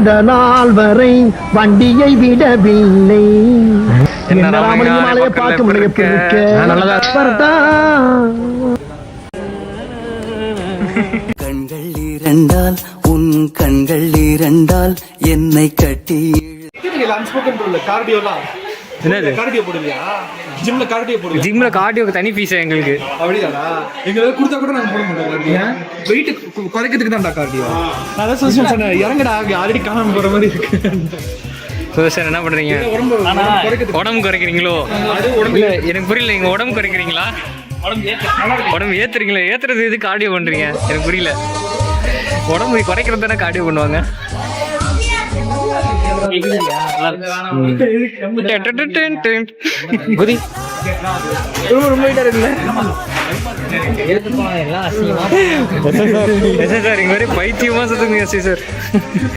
இந்த நாள் வரை வண்டியை விடவில்லை. என்ன ராமலிங்க மாலையை பார்க்க முடிய கண்கள் இரண்டால் உன் கண்கள் இரண்டால் என்னை கட்டி என்னது ஜிம்ல கார்டியோக்கு தனி ஃபீஸ் எங்களுக்கு. அப்படியாடா? எங்களுக்கு கொடுத்தா கூட நாங்க போட மாட்டோம். வெயிட் குறைக்கிறதுக்கு தான்டா கார்டியோ. நான் அதான் சொன்னேன், இறங்கடா ஆல்ரெடி காணாம போற மாதிரி இருக்கு. சார் என்ன பண்றீங்க? உடம்பு குறைக்கிறீங்களோ? இல்ல எனக்கு புரியல. நீங்க உடம்பு குறைக்கிறீங்களா? உடம்பு ஏத்துறீங்களா? ஏத்துறது எது கார்டியோ பண்றீங்க? எனக்கு புரியல. உடம்பு குறைக்கிறது தானே கார்டியோ பண்ணுவாங்க. பைத்தியமா சுத்துங்க சார்.